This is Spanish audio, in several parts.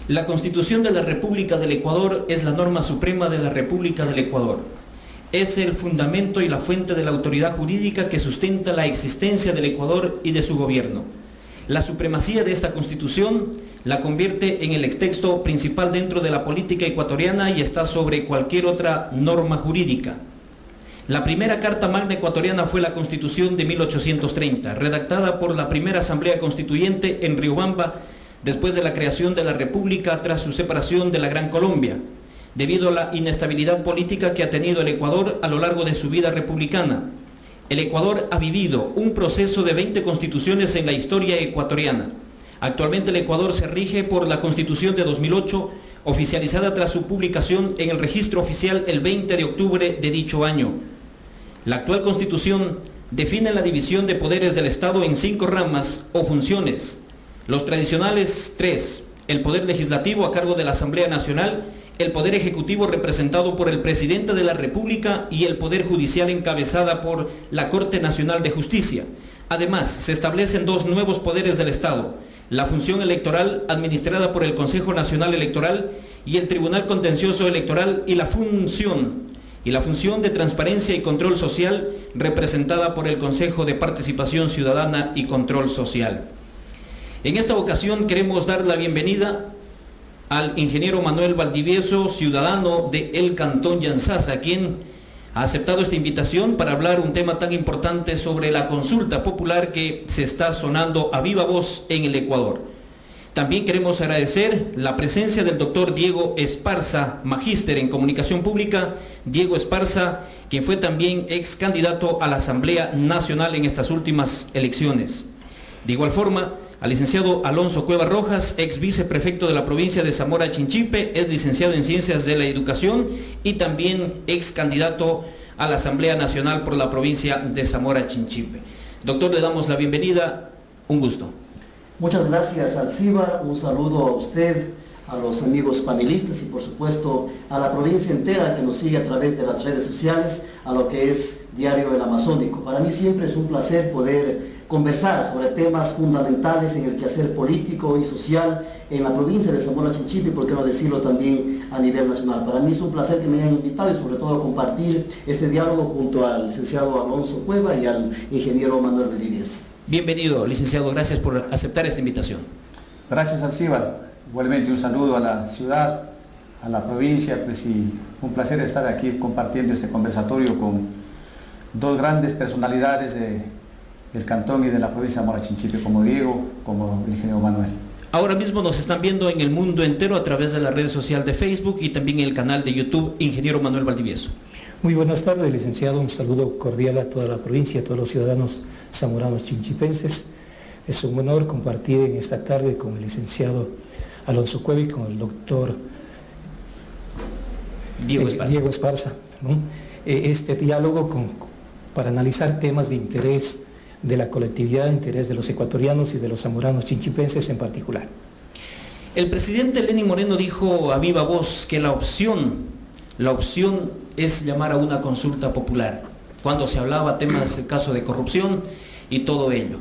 La Constitución de la República del Ecuador es la norma suprema de la República del Ecuador. Es el fundamento y la fuente de la autoridad jurídica que sustenta la existencia del Ecuador y de su gobierno. La supremacía de esta Constitución la convierte en el texto principal dentro de la política ecuatoriana y está sobre cualquier otra norma jurídica. La primera Carta Magna ecuatoriana fue la Constitución de 1830, redactada por la primera Asamblea Constituyente en Riobamba, después de la creación de la República tras su separación de la Gran Colombia, debido a la inestabilidad política que ha tenido el Ecuador a lo largo de su vida republicana. El Ecuador ha vivido un proceso de 20 constituciones en la historia ecuatoriana. Actualmente el Ecuador se rige por la Constitución de 2008, oficializada tras su publicación en el registro oficial el 20 de octubre de dicho año. La actual Constitución define la división de poderes del Estado en 5 ramas o funciones. Los tradicionales 3, el Poder Legislativo a cargo de la Asamblea Nacional, el Poder Ejecutivo representado por el Presidente de la República y el Poder Judicial encabezada por la Corte Nacional de Justicia. Además, se establecen 2 nuevos poderes del Estado, la función electoral administrada por el Consejo Nacional Electoral y el Tribunal Contencioso Electoral y la función de transparencia y control social representada por el Consejo de Participación Ciudadana y Control Social. En esta ocasión queremos dar la bienvenida al ingeniero Manuel Valdivieso, ciudadano de el Cantón Llanzasa, quien ha aceptado esta invitación para hablar un tema tan importante sobre la consulta popular que se está sonando a viva voz en el Ecuador. También queremos agradecer la presencia del doctor Diego Esparza, magíster en comunicación pública. Diego Esparza, quien fue también ex candidato a la Asamblea Nacional en estas últimas elecciones. De igual forma, al licenciado Alonso Cueva Rojas, ex viceprefecto de la provincia de Zamora Chinchipe, es licenciado en Ciencias de la Educación y también ex candidato a la Asamblea Nacional por la provincia de Zamora Chinchipe. Doctor, le damos la bienvenida, un gusto. Muchas gracias, Alcibar, un saludo a usted, a los amigos panelistas y por supuesto a la provincia entera que nos sigue a través de las redes sociales, a lo que es Diario del Amazónico. Para mí siempre es un placer poder conversar sobre temas fundamentales en el quehacer político y social en la provincia de Zamora Chinchipe y por qué no decirlo también a nivel nacional. Para mí es un placer que me hayan invitado y sobre todo compartir este diálogo junto al licenciado Alonso Cueva y al ingeniero Manuel Valdivieso. Bienvenido, licenciado, gracias por aceptar esta invitación. Gracias, Alcibar. Igualmente un saludo a la ciudad, a la provincia, pues y un placer estar aquí compartiendo este conversatorio con 2 grandes personalidades del cantón y de la provincia de Zamora Chinchipe, como Diego, como el ingeniero Manuel. Ahora mismo nos están viendo en el mundo entero a través de la red social de Facebook y también en el canal de YouTube, ingeniero Manuel Valdivieso. Muy buenas tardes, licenciado. Un saludo cordial a toda la provincia, a todos los ciudadanos zamoranos chinchipenses. Es un honor compartir en esta tarde con el licenciado Alonso Cueva y con el doctor Diego Esparza, ¿no? Este diálogo para analizar temas de interés de la colectividad, de interés de los ecuatorianos y de los zamoranos chinchipenses en particular. El presidente Lenín Moreno dijo a viva voz que la opción es llamar a una consulta popular, cuando se hablaba temas del caso de corrupción y todo ello.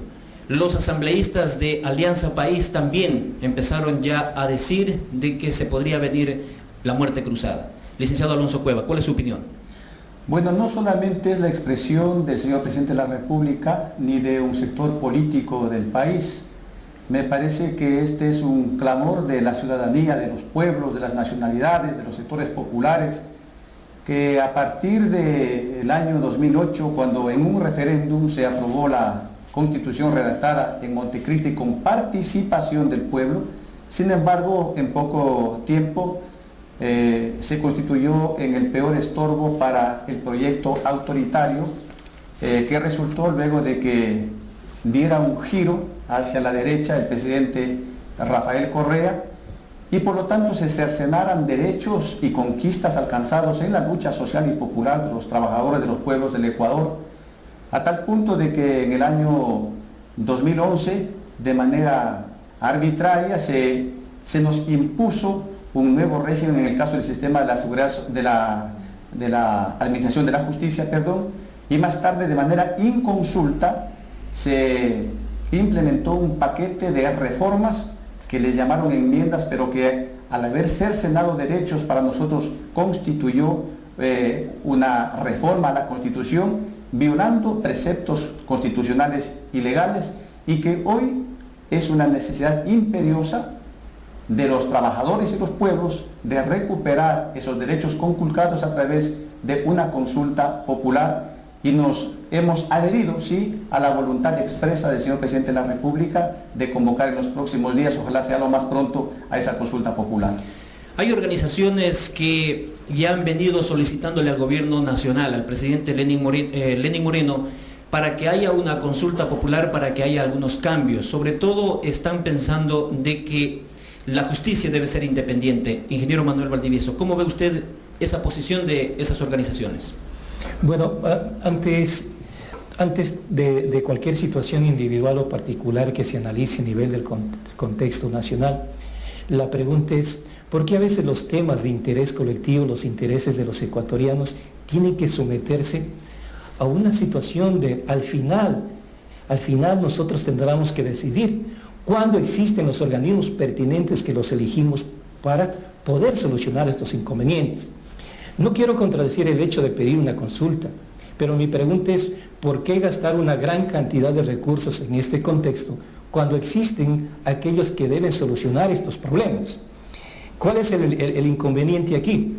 Los asambleístas de Alianza País también empezaron ya a decir de que se podría venir la muerte cruzada. Licenciado Alonso Cueva, ¿cuál es su opinión? Bueno, no solamente es la expresión del señor presidente de la República ni de un sector político del país. Me parece que este es un clamor de la ciudadanía, de los pueblos, de las nacionalidades, de los sectores populares, que a partir del año 2008, cuando en un referéndum se aprobó la Constitución redactada en Montecristi con participación del pueblo, sin embargo, en poco tiempo se constituyó en el peor estorbo para el proyecto autoritario que resultó luego de que diera un giro hacia la derecha el presidente Rafael Correa y por lo tanto se cercenaran derechos y conquistas alcanzados en la lucha social y popular de los trabajadores de los pueblos del Ecuador, a tal punto de que en el año 2011, de manera arbitraria, se nos impuso un nuevo régimen en el caso del sistema de la seguridad de la administración de la justicia, y más tarde de manera inconsulta se implementó un paquete de reformas que les llamaron enmiendas, pero que al haber cercenado derechos para nosotros constituyó una reforma a la Constitución, violando preceptos constitucionales y legales, y que hoy es una necesidad imperiosa de los trabajadores y los pueblos de recuperar esos derechos conculcados a través de una consulta popular, y nos hemos adherido, sí, a la voluntad expresa del señor Presidente de la República de convocar en los próximos días, ojalá sea lo más pronto, a esa consulta popular. Hay organizaciones que ya han venido solicitándole al gobierno nacional, al presidente Lenín Moreno, para que haya una consulta popular, para que haya algunos cambios. Sobre todo están pensando de que la justicia debe ser independiente. Ingeniero Manuel Valdivieso, ¿cómo ve usted esa posición de esas organizaciones? Bueno, antes de cualquier situación individual o particular que se analice a nivel del contexto nacional, la pregunta es, ¿por qué a veces los temas de interés colectivo, los intereses de los ecuatorianos, tienen que someterse a una situación de, al final nosotros tendremos que decidir cuándo existen los organismos pertinentes que los elegimos para poder solucionar estos inconvenientes? No quiero contradecir el hecho de pedir una consulta, pero mi pregunta es, ¿por qué gastar una gran cantidad de recursos en este contexto cuando existen aquellos que deben solucionar estos problemas? ¿Cuál es el inconveniente aquí?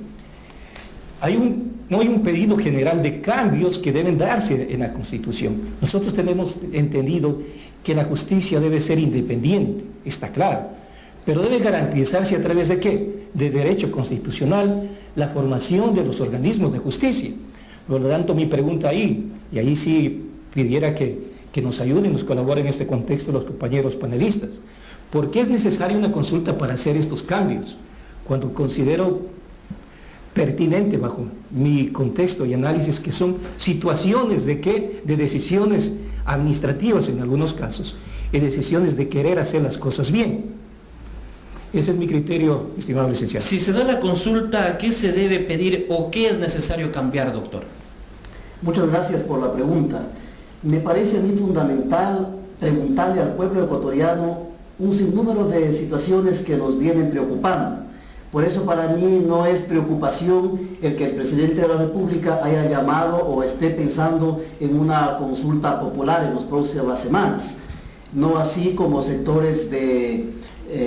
No hay un pedido general de cambios que deben darse en la Constitución. Nosotros tenemos entendido que la justicia debe ser independiente, está claro, pero debe garantizarse a través de ¿qué? De derecho constitucional, la formación de los organismos de justicia. Por lo tanto, mi pregunta ahí, y ahí sí pidiera que nos ayuden, nos colaboren en este contexto los compañeros panelistas. ¿Por qué es necesaria una consulta para hacer estos cambios? Cuando considero pertinente bajo mi contexto y análisis que son situaciones de decisiones administrativas en algunos casos y decisiones de querer hacer las cosas bien. Ese es mi criterio, estimado licenciado. Si se da la consulta, ¿qué se debe pedir o qué es necesario cambiar, doctor? Muchas gracias por la pregunta. Me parece a mí fundamental preguntarle al pueblo ecuatoriano un sinnúmero de situaciones que nos vienen preocupando. Por eso para mí no es preocupación el que el presidente de la República haya llamado o esté pensando en una consulta popular en las próximas semanas. No así como sectores de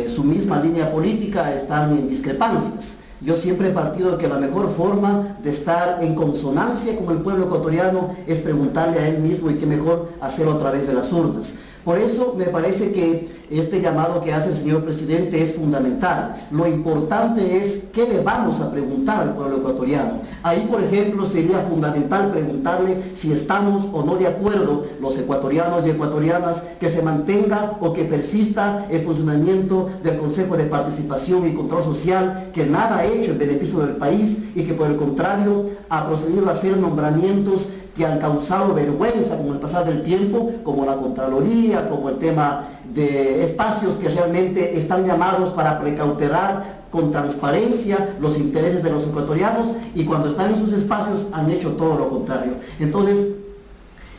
su misma línea política están en discrepancias. Yo siempre he partido de que la mejor forma de estar en consonancia con el pueblo ecuatoriano es preguntarle a él mismo, y qué mejor hacerlo a través de las urnas. Por eso me parece que este llamado que hace el señor presidente es fundamental. Lo importante es qué le vamos a preguntar al pueblo ecuatoriano. Ahí, por ejemplo, sería fundamental preguntarle si estamos o no de acuerdo los ecuatorianos y ecuatorianas que se mantenga o que persista el funcionamiento del Consejo de Participación y Control Social, que nada ha hecho en beneficio del país y que por el contrario ha procedido a hacer nombramientos que han causado vergüenza con el pasar del tiempo, como la Contraloría, como el tema de espacios que realmente están llamados para precautelar con transparencia los intereses de los ecuatorianos, y cuando están en sus espacios han hecho todo lo contrario. Entonces,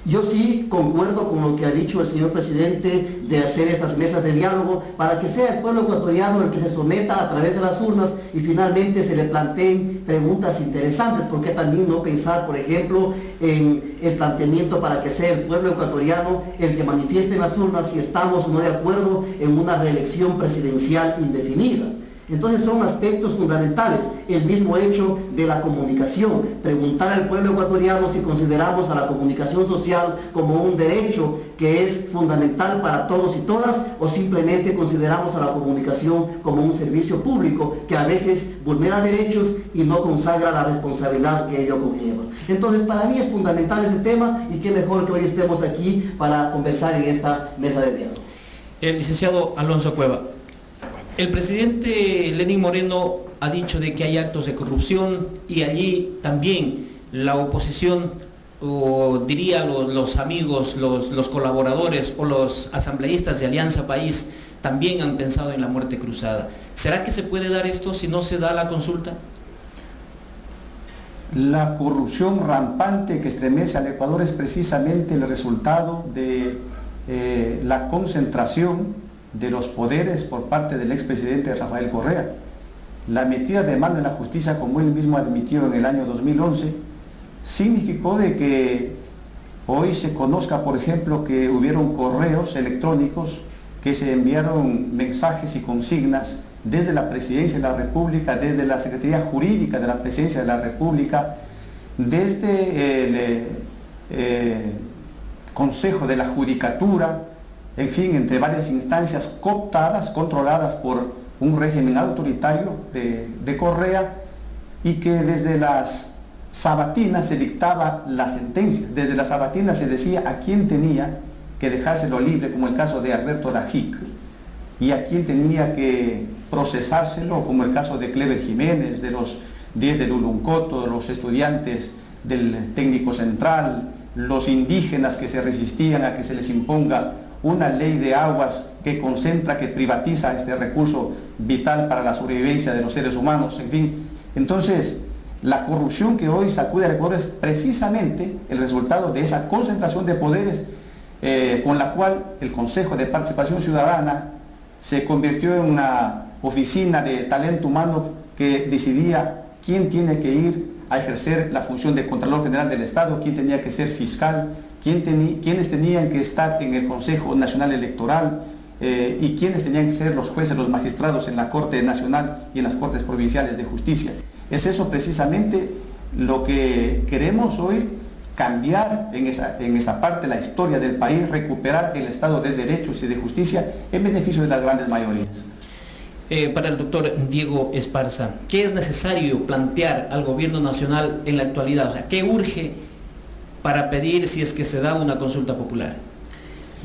yo sí concuerdo con lo que ha dicho el señor presidente de hacer estas mesas de diálogo para que sea el pueblo ecuatoriano el que se someta a través de las urnas y finalmente se le planteen preguntas interesantes. ¿Por qué también no pensar, por ejemplo, en el planteamiento para que sea el pueblo ecuatoriano el que manifieste en las urnas si estamos o no de acuerdo en una reelección presidencial indefinida? Entonces son aspectos fundamentales. El mismo hecho de la comunicación, preguntar al pueblo ecuatoriano si consideramos a la comunicación social como un derecho que es fundamental para todos y todas, o simplemente consideramos a la comunicación como un servicio público que a veces vulnera derechos y no consagra la responsabilidad que ello conlleva. Entonces para mí es fundamental ese tema, y qué mejor que hoy estemos aquí para conversar en esta mesa de diálogo. El licenciado Alonso Cueva, el presidente Lenín Moreno ha dicho de que hay actos de corrupción, y allí también la oposición, o diría los amigos, los colaboradores o los asambleístas de Alianza País también han pensado en la muerte cruzada. ¿Será que se puede dar esto si no se da la consulta? La corrupción rampante que estremece al Ecuador es precisamente el resultado de la concentración de los poderes por parte del expresidente Rafael Correa. La metida de mano en la justicia, como él mismo admitió en el año 2011, significó de que hoy se conozca, por ejemplo, que hubieron correos electrónicos que se enviaron mensajes y consignas desde la Presidencia de la República, desde la Secretaría Jurídica de la Presidencia de la República, desde el Consejo de la Judicatura, en fin, entre varias instancias cooptadas, controladas por un régimen autoritario de Correa, y que desde las sabatinas se dictaba la sentencia. Desde las sabatinas se decía a quién tenía que dejárselo libre, como el caso de Alberto Lajic, y a quién tenía que procesárselo, como el caso de Clever Jiménez, de los 10 del Uluncoto, los estudiantes del Técnico Central, los indígenas que se resistían a que se les imponga una ley de aguas que concentra, que privatiza este recurso vital para la sobrevivencia de los seres humanos, en fin. Entonces, la corrupción que hoy sacude al Ecuador es precisamente el resultado de esa concentración de poderes, con la cual el Consejo de Participación Ciudadana se convirtió en una oficina de talento humano que decidía quién tiene que ir a ejercer la función de Contralor General del Estado, quién tenía que ser fiscal, quiénes tenían que estar en el Consejo Nacional Electoral, y quiénes tenían que ser los jueces, los magistrados en la Corte Nacional y en las Cortes Provinciales de Justicia. Es eso precisamente lo que queremos hoy cambiar en esa parte de la historia del país, recuperar el Estado de derechos y de justicia en beneficio de las grandes mayorías. Para el doctor Diego Esparza, ¿qué es necesario plantear al gobierno nacional en la actualidad? O sea, ¿qué urge para pedir si es que se da una consulta popular?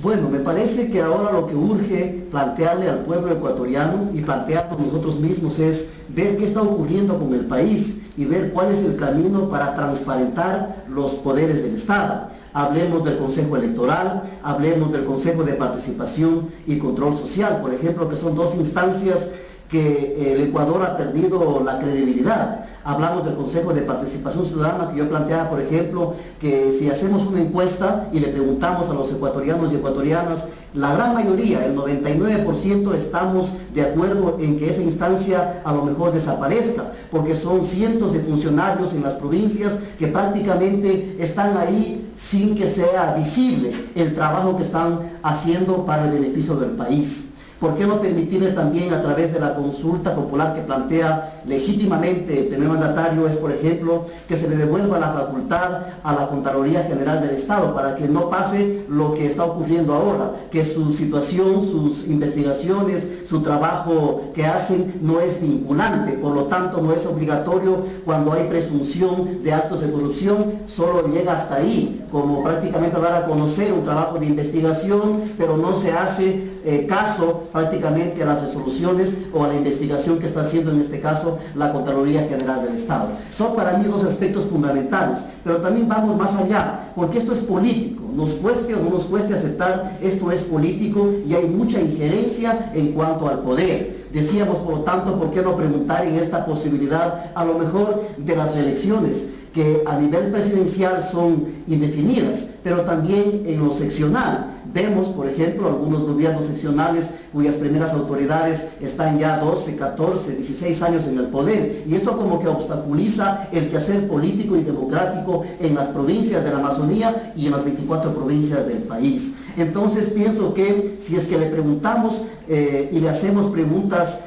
Bueno, me parece que ahora lo que urge plantearle al pueblo ecuatoriano y plantearnos nosotros mismos es ver qué está ocurriendo con el país y ver cuál es el camino para transparentar los poderes del Estado. Hablemos del Consejo Electoral, hablemos del Consejo de Participación y Control Social, por ejemplo, que son dos instancias que el Ecuador ha perdido la credibilidad. Hablamos del Consejo de Participación Ciudadana, que yo planteaba, por ejemplo, que si hacemos una encuesta y le preguntamos a los ecuatorianos y ecuatorianas, la gran mayoría, el 99%, estamos de acuerdo en que esa instancia a lo mejor desaparezca, porque son cientos de funcionarios en las provincias que prácticamente están ahí sin que sea visible el trabajo que están haciendo para el beneficio del país. ¿Por qué no permitirle también a través de la consulta popular que plantea legítimamente el primer mandatario es, por ejemplo, que se le devuelva la facultad a la Contraloría General del Estado para que no pase lo que está ocurriendo ahora, que su situación, sus investigaciones, su trabajo que hacen no es vinculante, por lo tanto no es obligatorio cuando hay presunción de actos de corrupción, solo llega hasta ahí, como prácticamente dar a conocer un trabajo de investigación, pero no se hace caso prácticamente a las resoluciones o a la investigación que está haciendo en este caso la Contraloría General del Estado. Son para mí dos aspectos fundamentales, pero también vamos más allá, porque esto es político, nos cueste o no nos cueste aceptar, esto es político y hay mucha injerencia en cuanto al poder. Decíamos, por lo tanto, ¿por qué no preguntar en esta posibilidad a lo mejor de las reelecciones, que a nivel presidencial son indefinidas, pero también en lo seccional? Vemos, por ejemplo, algunos gobiernos seccionales cuyas primeras autoridades están ya 12, 14, 16 años en el poder, y eso como que obstaculiza el quehacer político y democrático en las provincias de la Amazonía y en las 24 provincias del país. Entonces pienso que si es que le preguntamos y le hacemos preguntas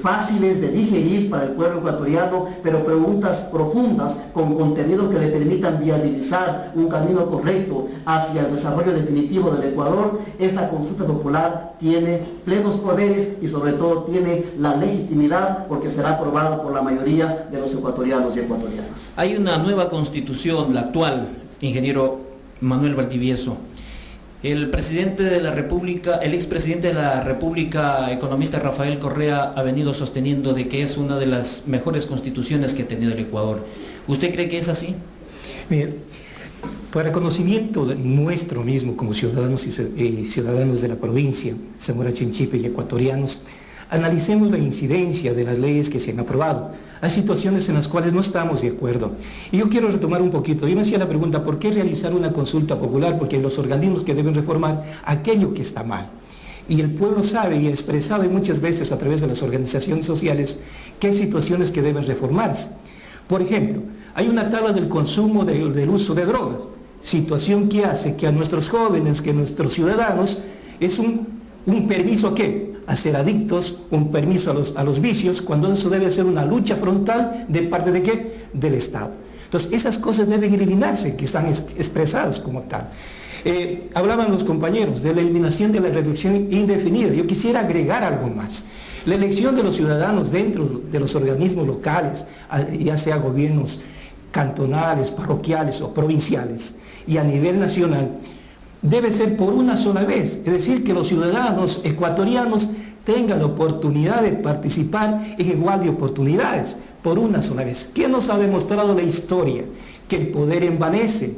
fáciles de digerir para el pueblo ecuatoriano, pero preguntas profundas con contenido que le permitan viabilizar un camino correcto hacia el desarrollo definitivo del Ecuador, esta consulta popular tiene plenos poderes y sobre todo tiene la legitimidad porque será aprobada por la mayoría de los ecuatorianos y ecuatorianas. Hay una nueva constitución, la actual, ingeniero Manuel Valdivieso. El presidente de la República, el expresidente de la República, economista Rafael Correa, ha venido sosteniendo de que es una de las mejores constituciones que ha tenido el Ecuador. ¿Usted cree que es así? Mire, para conocimiento nuestro mismo como ciudadanos y ciudadanos de la provincia, Zamora Chinchipe y ecuatorianos, analicemos la incidencia de las leyes que se han aprobado. Hay situaciones en las cuales no estamos de acuerdo. Y yo quiero retomar un poquito. Yo me hacía la pregunta, ¿por qué realizar una consulta popular? Porque hay los organismos que deben reformar aquello que está mal. Y el pueblo sabe y ha expresado muchas veces a través de las organizaciones sociales que hay situaciones que deben reformarse. Por ejemplo, hay una tabla del consumo del uso de drogas, situación que hace que a nuestros jóvenes, que a nuestros ciudadanos, es un permiso ¿a qué? A ser adictos, un permiso a los vicios, cuando eso debe ser una lucha frontal de parte de ¿qué? Del Estado. Entonces, esas cosas deben eliminarse, que están expresadas como tal. Hablaban los compañeros de la eliminación de la reducción indefinida. Yo quisiera agregar algo más. La elección de los ciudadanos dentro de los organismos locales, ya sea gobiernos cantonales, parroquiales o provinciales, y a nivel nacional, debe ser por una sola vez. Es decir, que los ciudadanos ecuatorianos tengan la oportunidad de participar en igual de oportunidades, por una sola vez. ¿Qué nos ha demostrado la historia? Que el poder envanece.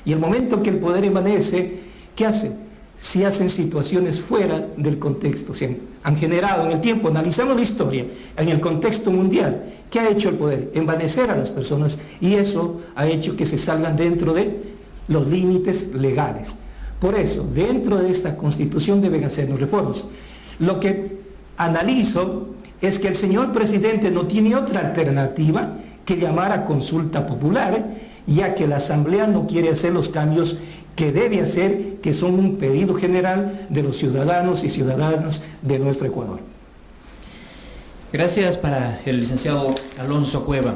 Y el momento que el poder envanece, ¿qué hace? Si hacen situaciones fuera del contexto, se han generado en el tiempo, analizamos la historia, en el contexto mundial, ¿qué ha hecho el poder? Envanecer a las personas, y eso ha hecho que se salgan dentro de los límites legales. Por eso, dentro de esta Constitución deben hacernos reformas. Lo que analizo es que el señor presidente no tiene otra alternativa que llamar a consulta popular, ya que la Asamblea no quiere hacer los cambios que debe hacer, que son un pedido general de los ciudadanos y ciudadanas de nuestro Ecuador. Gracias para el licenciado Alonso Cueva.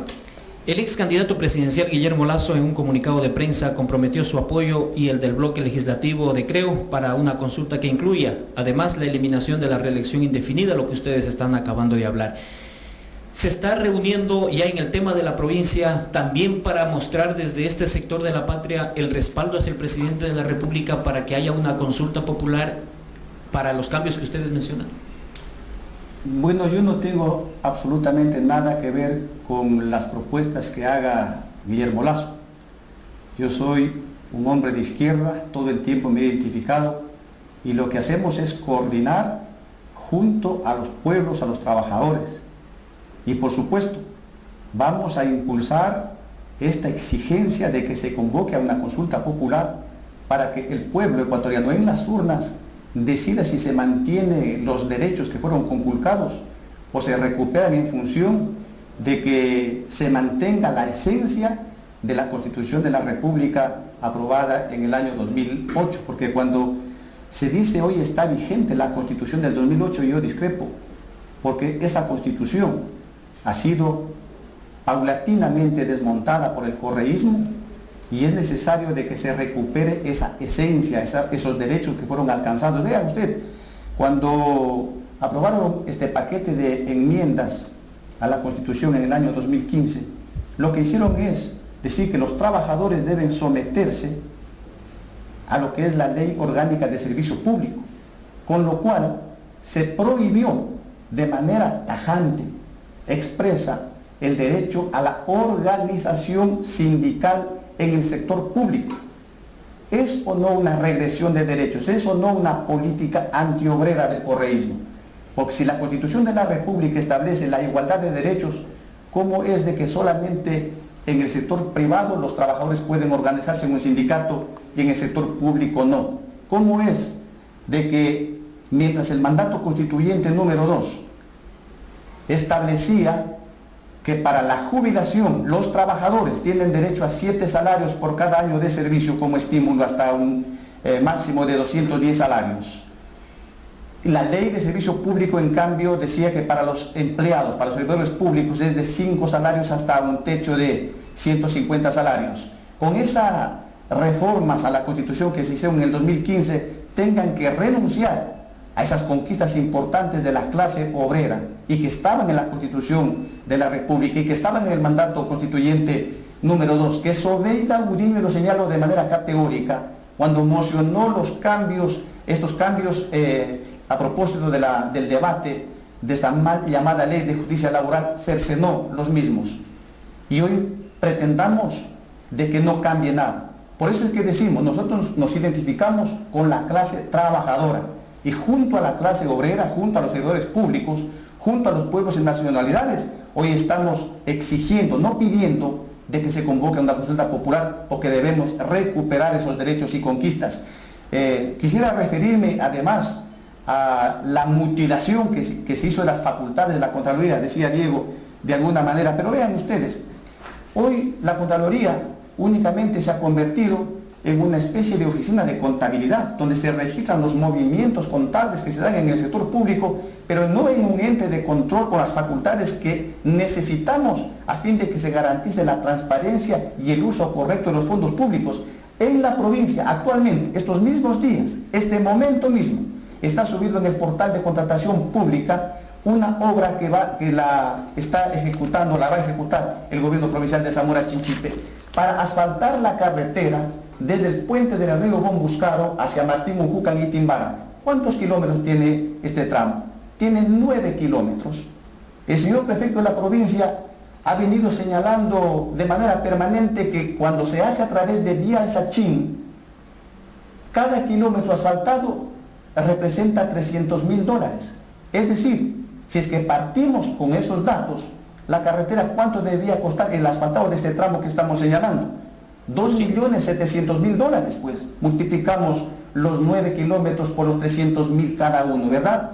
El ex candidato presidencial Guillermo Lasso, en un comunicado de prensa, comprometió su apoyo y el del bloque legislativo de Creo para una consulta que incluya, además, la eliminación de la reelección indefinida, lo que ustedes están acabando de hablar. Se está reuniendo ya en el tema de la provincia también para mostrar desde este sector de la patria el respaldo hacia el presidente de la República para que haya una consulta popular para los cambios que ustedes mencionan. Bueno, yo no tengo absolutamente nada que ver con las propuestas que haga Guillermo Lasso. Yo soy un hombre de izquierda, todo el tiempo me he identificado, y lo que hacemos es coordinar junto a los pueblos, a los trabajadores. Y por supuesto, vamos a impulsar esta exigencia de que se convoque a una consulta popular para que el pueblo ecuatoriano en las urnas decida si se mantienen los derechos que fueron conculcados o se recuperan en función de que se mantenga la esencia de la Constitución de la República aprobada en el año 2008, porque cuando se dice hoy está vigente la Constitución del 2008, yo discrepo, porque esa Constitución ha sido paulatinamente desmontada por el correísmo y es necesario de que se recupere esa esencia, esos derechos que fueron alcanzados. Vea usted, cuando aprobaron este paquete de enmiendas a la Constitución en el año 2015, lo que hicieron es decir que los trabajadores deben someterse a lo que es la Ley Orgánica de Servicio Público, con lo cual se prohibió de manera tajante, expresa, el derecho a la organización sindical en el sector público. ¿Es o no una regresión de derechos? ¿Es o no una política antiobrera del correísmo? Porque si la Constitución de la República establece la igualdad de derechos, ¿cómo es de que solamente en el sector privado los trabajadores pueden organizarse en un sindicato y en el sector público no? ¿Cómo es de que mientras el mandato constituyente número 2 establecía que para la jubilación los trabajadores tienen derecho a 7 salarios por cada año de servicio como estímulo hasta un máximo de 210 salarios? La ley de servicio público, en cambio, decía que para los empleados, para los servidores públicos, es de 5 salarios hasta un techo de 150 salarios. Con esas reformas a la Constitución que se hicieron en el 2015, tengan que renunciar a esas conquistas importantes de la clase obrera y que estaban en la Constitución de la República y que estaban en el mandato constituyente número 2, que Sobeida Gudiño lo señaló de manera categórica cuando mocionó los cambios, estos cambios a propósito del debate de esta mal llamada Ley de Justicia Laboral, cercenó los mismos. Y hoy pretendamos de que no cambie nada. Por eso es que decimos, nosotros nos identificamos con la clase trabajadora, y junto a la clase obrera, junto a los servidores públicos, junto a los pueblos y nacionalidades, hoy estamos exigiendo, no pidiendo, de que se convoque una consulta popular, porque debemos recuperar esos derechos y conquistas. Quisiera referirme además a la mutilación que se hizo de las facultades de la Contraloría, decía Diego, de alguna manera. Pero vean ustedes, hoy la Contraloría únicamente se ha convertido en una especie de oficina de contabilidad, donde se registran los movimientos contables que se dan en el sector público, pero no en un ente de control con las facultades que necesitamos a fin de que se garantice la transparencia y el uso correcto de los fondos públicos. En la provincia, actualmente, estos mismos días, este momento mismo, está subido en el portal de contratación pública una obra que la va a ejecutar el gobierno provincial de Zamora Chinchipe para asfaltar la carretera desde el puente del río Bombuscaro hacia Martín Mujucan y Timbara. ¿Cuántos kilómetros tiene este tramo? Tiene 9 kilómetros. El señor prefecto de la provincia ha venido señalando de manera permanente que cuando se hace a través de vía Sachín, cada kilómetro asfaltado representa $300.000. Es decir, si es que partimos con esos datos, la carretera, ¿cuánto debería costar el asfaltado de este tramo que estamos señalando? $2.700.000, pues multiplicamos los 9 kilómetros por los 300.000 cada uno, ¿verdad?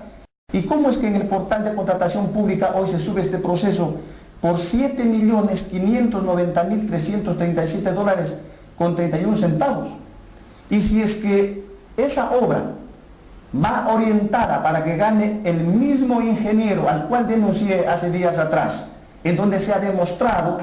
¿Y cómo es que en el portal de contratación pública hoy se sube este proceso por $7.590.337 con 31 centavos? Y si es que esa obra va orientada para que gane el mismo ingeniero al cual denuncié hace días atrás, en donde se ha demostrado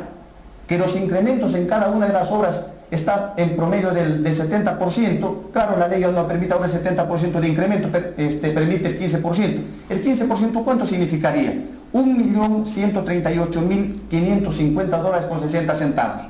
que los incrementos en cada una de las obras está en promedio del 70%, claro, la ley no permite ahora el 70% de incremento, permite el 15%. ¿El 15% cuánto significaría? $1.138.550 con 60 centavos.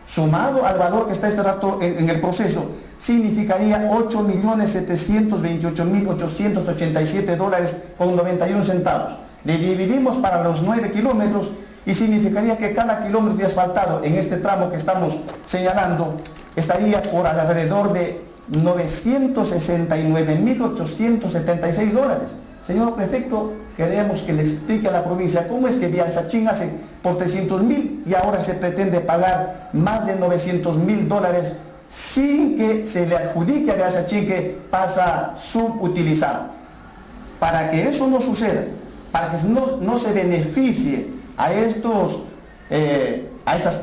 Sumado al valor que está este rato en el proceso, significaría $8.728.887 con 91 centavos. Le dividimos para los 9 kilómetros y significaría que cada kilómetro de asfaltado en este tramo que estamos señalando estaría por alrededor de $969.876. Señor prefecto, queremos que le explique a la provincia cómo es que Vía Sachín hace por $300.000 y ahora se pretende pagar más de $900.000 sin que se le adjudique a Vía Sachín que pasa subutilizado. Para que eso no suceda, para que no se beneficie a estas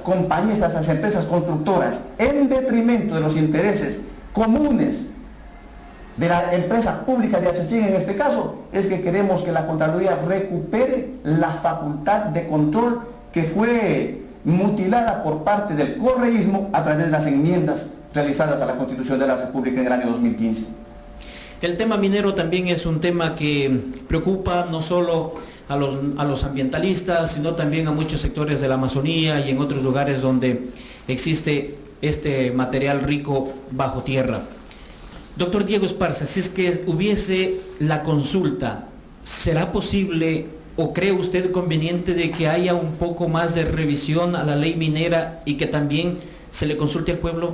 compañías, a estas empresas constructoras, en detrimento de los intereses comunes de la empresa pública de Sachín en este caso, es que queremos que la Contraloría recupere la facultad de control que fue mutilada por parte del correísmo a través de las enmiendas realizadas a la Constitución de la República en el año 2015. El tema minero también es un tema que preocupa no solo a los ambientalistas, sino también a muchos sectores de la Amazonía y en otros lugares donde existe este material rico bajo tierra. Doctor Diego Esparza, si es que hubiese la consulta, ¿será posible o cree usted conveniente de que haya un poco más de revisión a la ley minera y que también se le consulte al pueblo?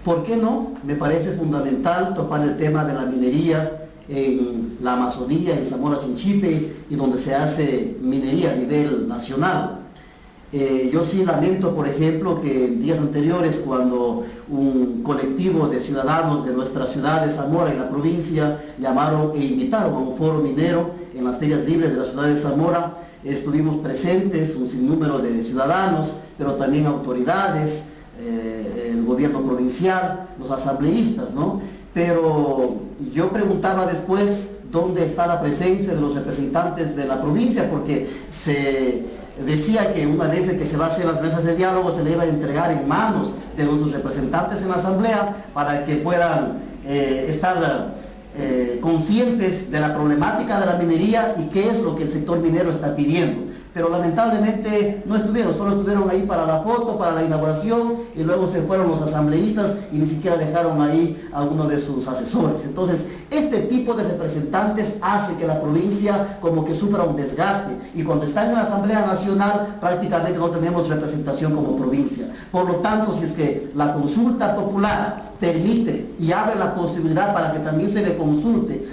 ¿Por qué no? Me parece fundamental topar el tema de la minería en la Amazonía, en Zamora Chinchipe, y donde se hace minería a nivel nacional. Yo sí lamento, por ejemplo, que en días anteriores, cuando un colectivo de ciudadanos de nuestra ciudad de Zamora, en la provincia, llamaron e invitaron a un foro minero en las ferias libres de la ciudad de Zamora, estuvimos presentes un sinnúmero de ciudadanos, pero también autoridades, el gobierno provincial, los asambleístas, ¿no? Pero yo preguntaba después dónde está la presencia de los representantes de la provincia, porque se decía que una vez de que se va a hacer las mesas de diálogo se le iba a entregar en manos de nuestros representantes en la asamblea para que puedan estar conscientes de la problemática de la minería y qué es lo que el sector minero está pidiendo. Pero lamentablemente no estuvieron, solo estuvieron ahí para la foto, para la inauguración, y luego se fueron los asambleístas y ni siquiera dejaron ahí a uno de sus asesores. Entonces, este tipo de representantes hace que la provincia como que sufra un desgaste, y cuando está en la Asamblea Nacional prácticamente no tenemos representación como provincia. Por lo tanto, si es que la consulta popular permite y abre la posibilidad para que también se le consulte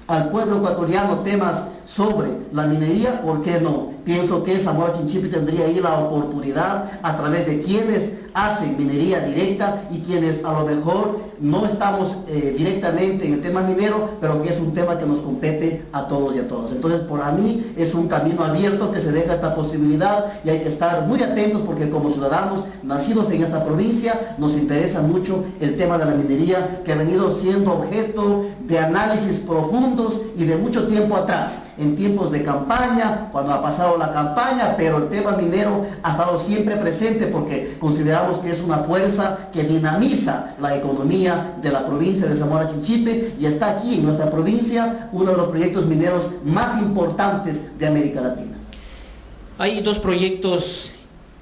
al pueblo ecuatoriano temas sobre la minería, ¿por qué no? pienso que Zamora Chinchipe tendría ahí la oportunidad a través de quienes hacen minería directa y quienes a lo mejor no estamos directamente en el tema minero, pero que es un tema que nos compete a todos y a todas. Entonces, para mí es un camino abierto que se deja esta posibilidad y hay que estar muy atentos porque como ciudadanos nacidos en esta provincia nos interesa mucho el tema de la minería que ha venido siendo objeto de análisis profundos y de mucho tiempo atrás, en tiempos de campaña, cuando ha pasado la campaña, pero el tema minero ha estado siempre presente porque consideramos que es una fuerza que dinamiza la economía de la provincia de Zamora Chinchipe y está aquí en nuestra provincia uno de los proyectos mineros más importantes de América Latina. Hay dos proyectos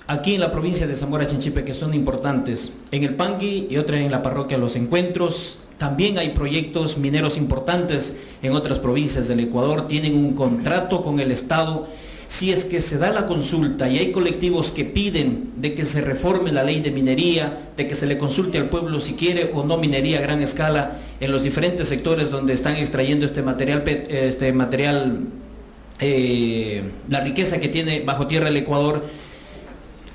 aquí en la provincia de Zamora Chinchipe que son importantes, en el Pangui y otra en la parroquia Los Encuentros. También hay proyectos mineros importantes en otras provincias del Ecuador, tienen un contrato con el Estado. Si es que se da la consulta y hay colectivos que piden de que se reforme la ley de minería, de que se le consulte al pueblo si quiere o no minería a gran escala en los diferentes sectores donde están extrayendo este material, la riqueza que tiene bajo tierra el Ecuador,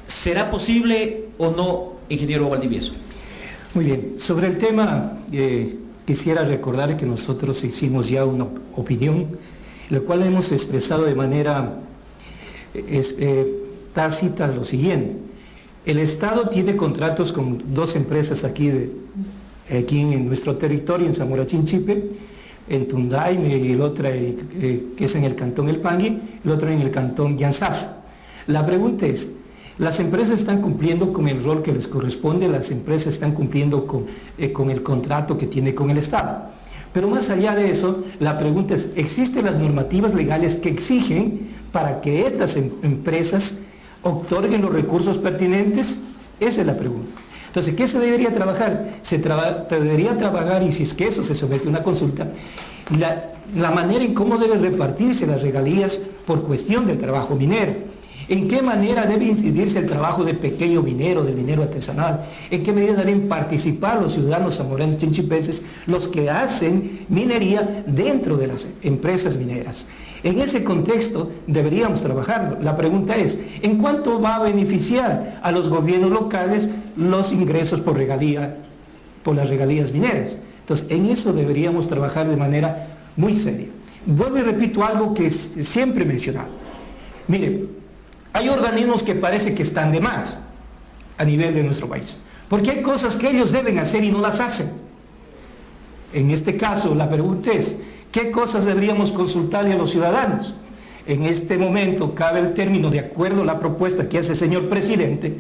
¿será posible o no, ingeniero Valdivieso? Muy bien, sobre el tema quisiera recordar que nosotros hicimos ya una opinión, la cual hemos expresado de manera tácita lo siguiente. El Estado tiene contratos con dos empresas aquí en nuestro territorio, en Zamora Chinchipe, en Tundaime y el otro que es en el cantón El Pangui, el otro en el cantón Yanzasa. La pregunta es, las empresas están cumpliendo con el rol que les corresponde, las empresas están cumpliendo con el contrato que tiene con el Estado. Pero más allá de eso, la pregunta es, ¿existen las normativas legales que exigen para que estas empresas otorguen los recursos pertinentes? Esa es la pregunta. Entonces, ¿qué se debería trabajar? Se debería trabajar, y si es que eso se somete a una consulta, la manera en cómo deben repartirse las regalías por cuestión del trabajo minero. ¿En qué manera debe incidirse el trabajo de pequeño minero, del minero artesanal? ¿En qué medida deben participar los ciudadanos zamoranos chinchipenses, los que hacen minería dentro de las empresas mineras? En ese contexto deberíamos trabajarlo. La pregunta es, ¿en cuánto va a beneficiar a los gobiernos locales los ingresos por las regalías mineras? Entonces, en eso deberíamos trabajar de manera muy seria. Vuelvo y repito algo que siempre he mencionado. Mire, hay organismos que parece que están de más a nivel de nuestro país, porque hay cosas que ellos deben hacer y no las hacen. En este caso, la pregunta es, ¿qué cosas deberíamos consultarle a los ciudadanos? En este momento cabe el término, de acuerdo a la propuesta que hace el señor presidente,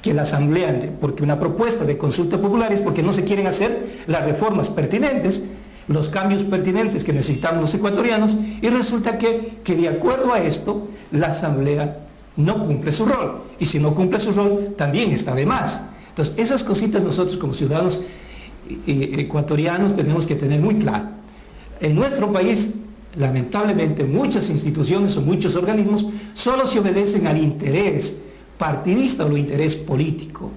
que la Asamblea, porque una propuesta de consulta popular es porque no se quieren hacer las reformas pertinentes, los cambios pertinentes que necesitamos los ecuatorianos, y resulta que de acuerdo a esto, la Asamblea no cumple su rol, y si no cumple su rol, también está de más. Entonces, esas cositas nosotros como ciudadanos ecuatorianos tenemos que tener muy claro. En nuestro país, lamentablemente, muchas instituciones o muchos organismos solo se obedecen al interés partidista o al interés político,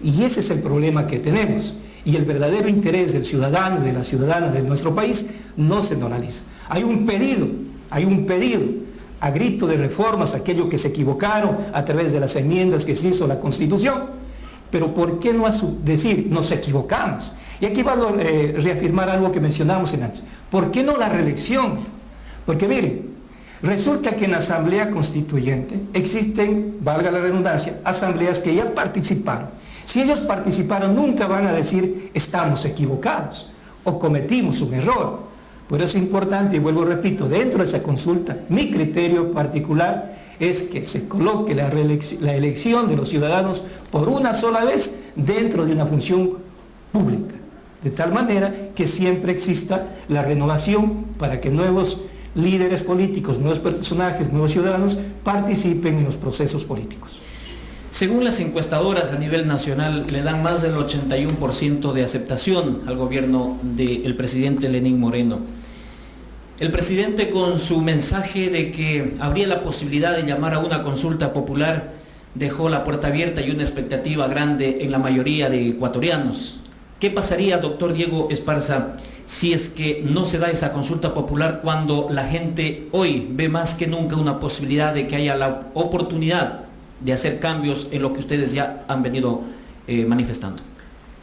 y ese es el problema que tenemos. Y el verdadero interés del ciudadano y de la ciudadana de nuestro país no se analiza. Hay un pedido a grito de reformas, aquello que se equivocaron a través de las enmiendas que se hizo a la Constitución, pero ¿por qué no decir nos equivocamos? Y aquí va a reafirmar algo que mencionamos antes. ¿Por qué no la reelección? Porque miren, resulta que en la Asamblea Constituyente existen, valga la redundancia, asambleas que ya participaron. Si ellos participaron, nunca van a decir estamos equivocados o cometimos un error. Por eso es importante, y vuelvo y repito, dentro de esa consulta, mi criterio particular es que se coloque la elección de los ciudadanos por una sola vez dentro de una función pública, de tal manera que siempre exista la renovación para que nuevos líderes políticos, nuevos personajes, nuevos ciudadanos participen en los procesos políticos. Según las encuestadoras a nivel nacional, le dan más del 81% de aceptación al gobierno del presidente Lenín Moreno. El presidente, con su mensaje de que habría la posibilidad de llamar a una consulta popular, dejó la puerta abierta y una expectativa grande en la mayoría de ecuatorianos. ¿Qué pasaría, doctor Diego Esparza, si es que no se da esa consulta popular cuando la gente hoy ve más que nunca una posibilidad de que haya la oportunidad de hacer cambios en lo que ustedes ya han venido manifestando?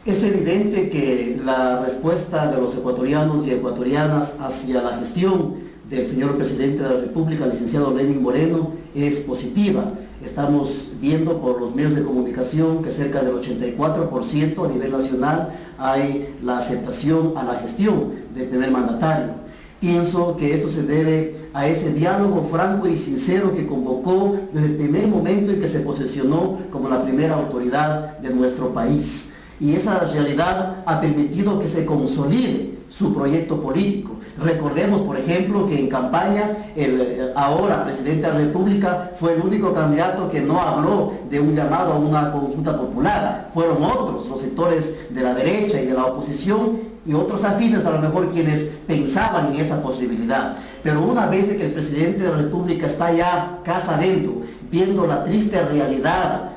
Es evidente que la respuesta de los ecuatorianos y ecuatorianas hacia la gestión del señor presidente de la República, licenciado Lenín Moreno, es positiva. Estamos viendo por los medios de comunicación que cerca del 84% a nivel nacional hay la aceptación a la gestión del primer mandatario. Pienso que esto se debe a ese diálogo franco y sincero que convocó desde el primer momento en que se posesionó como la primera autoridad de nuestro país. Y esa realidad ha permitido que se consolide su proyecto político. Recordemos, por ejemplo, que en campaña el ahora presidente de la República fue el único candidato que no habló de un llamado a una consulta popular. Fueron otros, los sectores de la derecha y de la oposición y otros afines a lo mejor quienes pensaban en esa posibilidad. Pero una vez que el presidente de la República está ya casa adentro, viendo la triste realidad,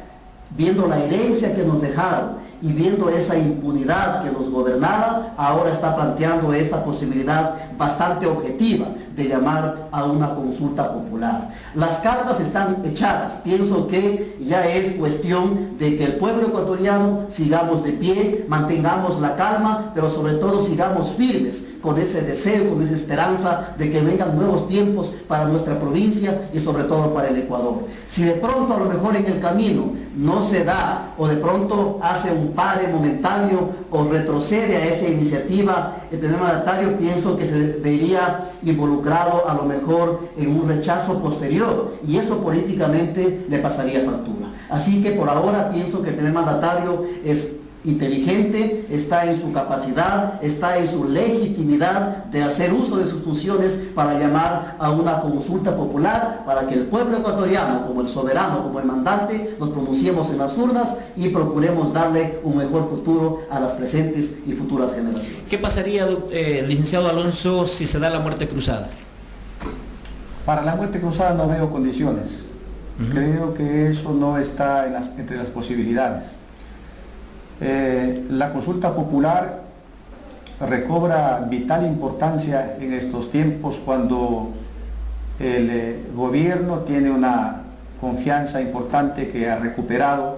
viendo la herencia que nos dejaron, y viendo esa impunidad que nos gobernaba, ahora está planteando esta posibilidad bastante objetiva de llamar a una consulta popular. Las cartas están echadas. Pienso que ya es cuestión de que el pueblo ecuatoriano sigamos de pie, mantengamos la calma, pero sobre todo sigamos firmes con ese deseo, con esa esperanza de que vengan nuevos tiempos para nuestra provincia y sobre todo para el Ecuador. Si de pronto a lo mejor en el camino no se da o de pronto hace un pare momentáneo o retrocede a esa iniciativa, el primer mandatario pienso que se vería involucrado a lo mejor en un rechazo posterior y eso políticamente le pasaría factura. Así que por ahora pienso que el primer mandatario es inteligente, está en su capacidad, está en su legitimidad de hacer uso de sus funciones para llamar a una consulta popular, para que el pueblo ecuatoriano, como el soberano, como el mandante, nos pronunciemos en las urnas y procuremos darle un mejor futuro a las presentes y futuras generaciones. ¿Qué pasaría, licenciado Alonso, si se da la muerte cruzada? Para la muerte cruzada no veo condiciones. Creo que eso no está entre las posibilidades. La consulta popular recobra vital importancia en estos tiempos cuando el gobierno tiene una confianza importante que ha recuperado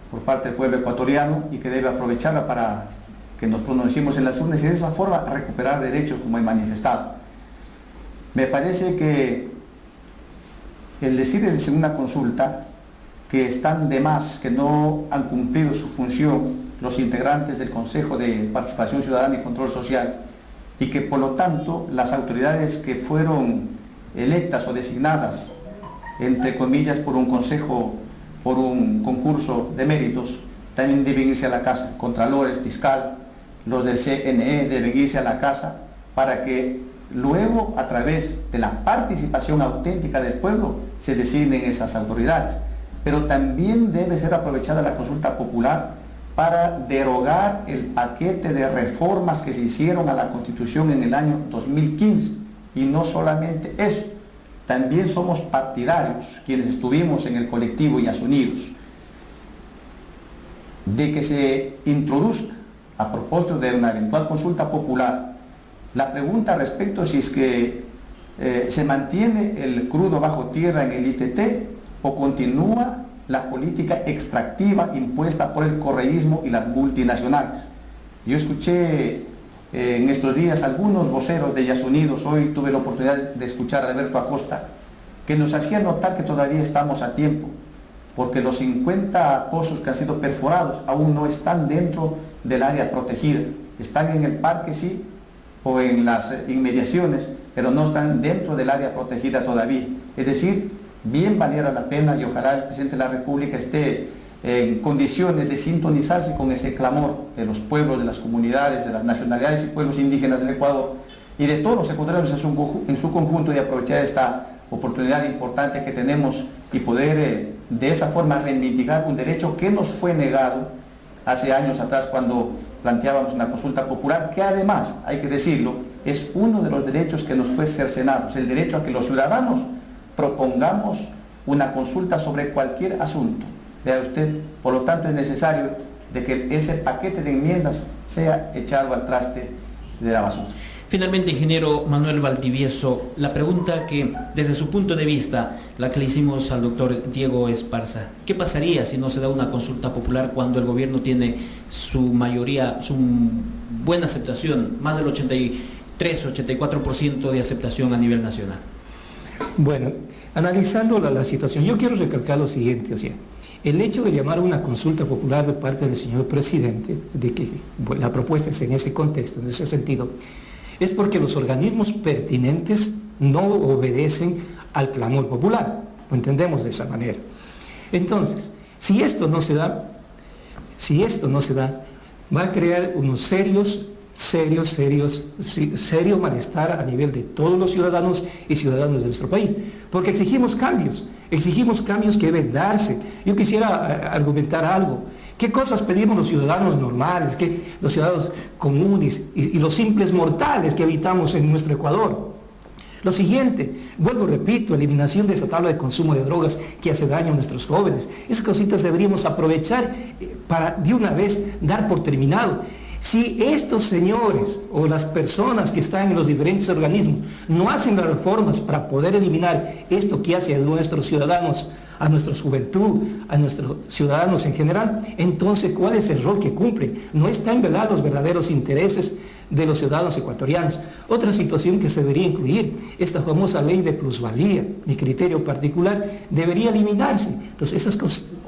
por parte del pueblo ecuatoriano y que debe aprovecharla para que nos pronunciemos en las urnas y de esa forma recuperar derechos como he manifestado. Me parece que el decir en una consulta que están de más, que no han cumplido su función los integrantes del Consejo de Participación Ciudadana y Control Social y que por lo tanto las autoridades que fueron electas o designadas, entre comillas, por un consejo, por un concurso de méritos, también deben irse a la casa. Contralores, fiscal, los del CNE deben irse a la casa para que luego, a través de la participación auténtica del pueblo, se designen esas autoridades. Pero también debe ser aprovechada la consulta popular para derogar el paquete de reformas que se hicieron a la Constitución en el año 2015. Y no solamente eso, también somos partidarios, quienes estuvimos en el colectivo Yas Unidos, de que se introduzca, a propósito de una eventual consulta popular, la pregunta respecto a si es que se mantiene el crudo bajo tierra en el ITT o continúa la política extractiva impuesta por el correísmo y las multinacionales. Yo escuché en estos días algunos voceros de Yas Unidos, hoy tuve la oportunidad de escuchar a Alberto Acosta, que nos hacía notar que todavía estamos a tiempo, porque los 50 pozos que han sido perforados aún no están dentro del área protegida, están en el parque sí, o en las inmediaciones, pero no están dentro del área protegida todavía. Es decir, bien valiera la pena y ojalá el presidente de la República esté en condiciones de sintonizarse con ese clamor de los pueblos, de las comunidades, de las nacionalidades y pueblos indígenas del Ecuador y de todos los ecuatorianos en su conjunto y aprovechar esta oportunidad importante que tenemos y poder de esa forma reivindicar un derecho que nos fue negado hace años atrás cuando planteábamos una consulta popular, que además, hay que decirlo, es uno de los derechos que nos fue cercenado, el derecho a que los ciudadanos propongamos una consulta sobre cualquier asunto. Vea usted, por lo tanto es necesario de que ese paquete de enmiendas sea echado al traste de la basura. Finalmente, ingeniero Manuel Valdivieso, la pregunta que desde su punto de vista, la que le hicimos al doctor Diego Esparza, ¿qué pasaría si no se da una consulta popular cuando el gobierno tiene su mayoría, su buena aceptación, más del 83-84% de aceptación a nivel nacional? Bueno, analizando la situación, yo quiero recalcar lo siguiente, o sea, el hecho de llamar a una consulta popular de parte del señor presidente, de que la propuesta es en ese contexto, en ese sentido, es porque los organismos pertinentes no obedecen al clamor popular. Lo entendemos de esa manera. Entonces, si esto no se da, va a crear unos serio malestar a nivel de todos los ciudadanos y ciudadanas de nuestro país. Porque exigimos cambios que deben darse. Yo quisiera argumentar algo. ¿Qué cosas pedimos los ciudadanos normales, los ciudadanos comunes y los simples mortales que habitamos en nuestro Ecuador? Lo siguiente, vuelvo, repito, eliminación de esa tabla de consumo de drogas que hace daño a nuestros jóvenes. Esas cositas deberíamos aprovechar para de una vez dar por terminado. Si estos señores o las personas que están en los diferentes organismos no hacen las reformas para poder eliminar esto que hace a nuestros ciudadanos, a nuestra juventud, a nuestros ciudadanos en general, entonces ¿cuál es el rol que cumplen? No están velar los verdaderos intereses de los ciudadanos ecuatorianos. Otra situación que se debería incluir, esta famosa ley de plusvalía, mi criterio particular, debería eliminarse. Entonces esas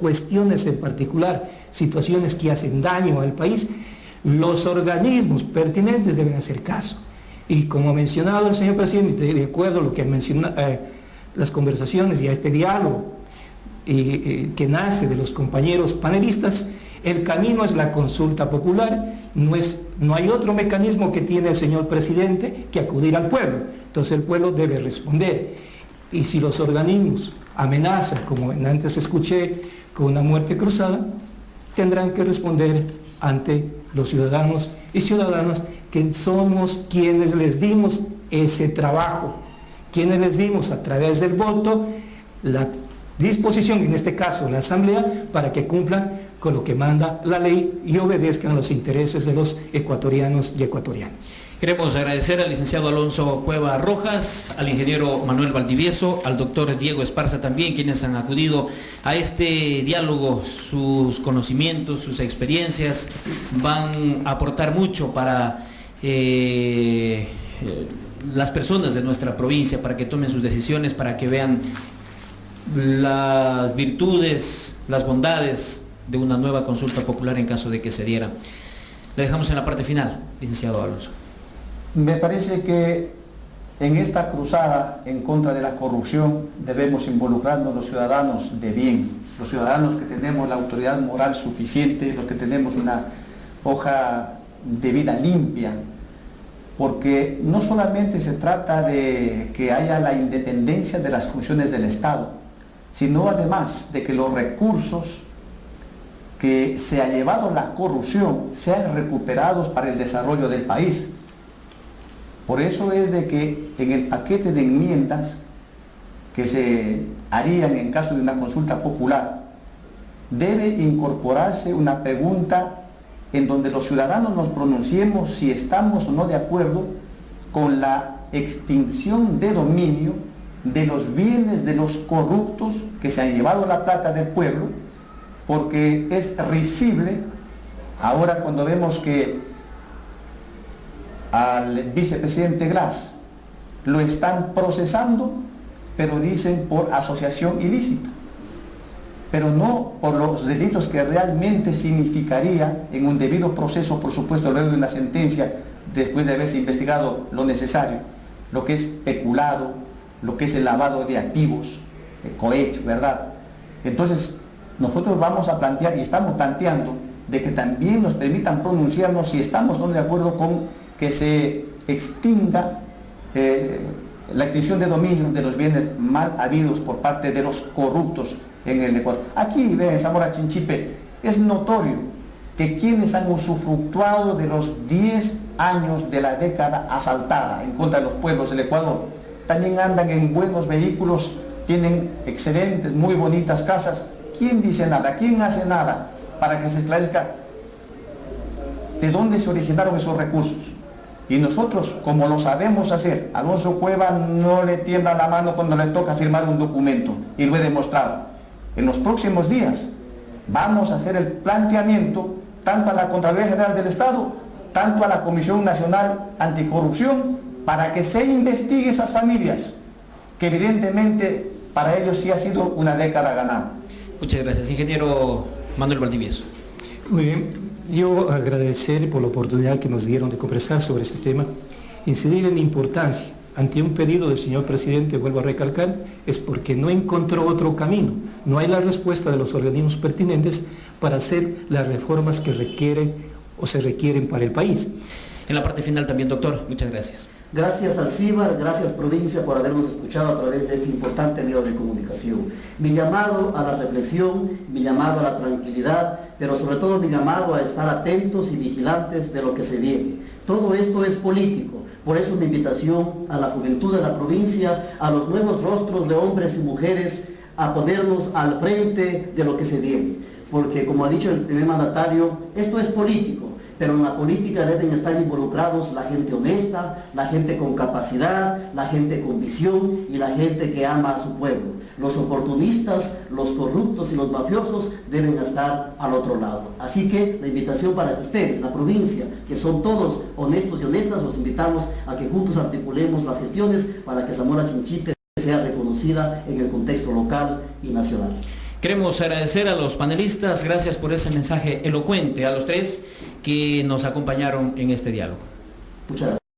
cuestiones en particular, situaciones que hacen daño al país, los organismos pertinentes deben hacer caso. Y como ha mencionado el señor presidente, de acuerdo a lo que menciona las conversaciones y a este diálogo que nace de los compañeros panelistas, el camino es la consulta popular, no hay otro mecanismo que tiene el señor presidente que acudir al pueblo. Entonces el pueblo debe responder. Y si los organismos amenazan, como antes escuché, con una muerte cruzada, tendrán que responder ante los ciudadanos y ciudadanas que somos quienes les dimos ese trabajo, quienes les dimos a través del voto la disposición, en este caso la Asamblea, para que cumplan con lo que manda la ley y obedezcan a los intereses de los ecuatorianos y ecuatorianas. Queremos agradecer al licenciado Alonso Cueva Rojas, al ingeniero Manuel Valdivieso, al doctor Diego Esparza también, quienes han acudido a este diálogo. Sus conocimientos, sus experiencias van a aportar mucho para las personas de nuestra provincia, para que tomen sus decisiones, para que vean las virtudes, las bondades de una nueva consulta popular en caso de que se diera. Le dejamos en la parte final, licenciado Alonso. Me parece que en esta cruzada en contra de la corrupción debemos involucrarnos los ciudadanos de bien, los ciudadanos que tenemos la autoridad moral suficiente, los que tenemos una hoja de vida limpia, porque no solamente se trata de que haya la independencia de las funciones del Estado, sino además de que los recursos que se ha llevado la corrupción sean recuperados para el desarrollo del país. Por eso es de que en el paquete de enmiendas que se harían en caso de una consulta popular, debe incorporarse una pregunta en donde los ciudadanos nos pronunciemos si estamos o no de acuerdo con la extinción de dominio de los bienes de los corruptos que se han llevado la plata del pueblo, porque es risible ahora cuando vemos que al vicepresidente Glass lo están procesando, pero dicen por asociación ilícita, pero no por los delitos que realmente significaría en un debido proceso, por supuesto, luego de una sentencia, después de haberse investigado lo necesario, lo que es peculado, lo que es el lavado de activos, el cohecho, ¿verdad? Entonces, nosotros vamos a plantear, y estamos planteando, de que también nos permitan pronunciarnos si estamos no de acuerdo con que se extinga la extinción de dominio de los bienes mal habidos por parte de los corruptos en el Ecuador. Aquí, ven, en Zamora Chinchipe, es notorio que quienes han usufructuado de los 10 años de la década asaltada en contra de los pueblos del Ecuador, también andan en buenos vehículos, tienen excelentes, muy bonitas casas. ¿Quién dice nada? ¿Quién hace nada para que se esclarezca de dónde se originaron esos recursos? Y nosotros, como lo sabemos hacer, Alonso Cueva no le tiembla la mano cuando le toca firmar un documento, y lo he demostrado. En los próximos días vamos a hacer el planteamiento tanto a la Contraloría General del Estado, tanto a la Comisión Nacional Anticorrupción, para que se investigue esas familias, que evidentemente para ellos sí ha sido una década ganada. Muchas gracias. Ingeniero Manuel Valdivieso. Muy bien. Yo agradecer por la oportunidad que nos dieron de conversar sobre este tema, incidir en la importancia. Ante un pedido del señor presidente, vuelvo a recalcar, es porque no encontró otro camino. No hay la respuesta de los organismos pertinentes para hacer las reformas que requieren o se requieren para el país. En la parte final también, doctor, muchas gracias. Gracias Alcíbar, gracias provincia por habernos escuchado a través de este importante medio de comunicación. Mi llamado a la reflexión, mi llamado a la tranquilidad, pero sobre todo mi llamado a estar atentos y vigilantes de lo que se viene. Todo esto es político, por eso mi invitación a la juventud de la provincia, a los nuevos rostros de hombres y mujeres, a ponernos al frente de lo que se viene. Porque como ha dicho el primer mandatario, esto es político. Pero en la política deben estar involucrados la gente honesta, la gente con capacidad, la gente con visión y la gente que ama a su pueblo. Los oportunistas, los corruptos y los mafiosos deben estar al otro lado. Así que la invitación para que ustedes, la provincia, que son todos honestos y honestas, los invitamos a que juntos articulemos las gestiones para que Zamora Chinchipe sea reconocida en el contexto local y nacional. Queremos agradecer a los panelistas, gracias por ese mensaje elocuente, a los tres que nos acompañaron en este diálogo. Muchas gracias.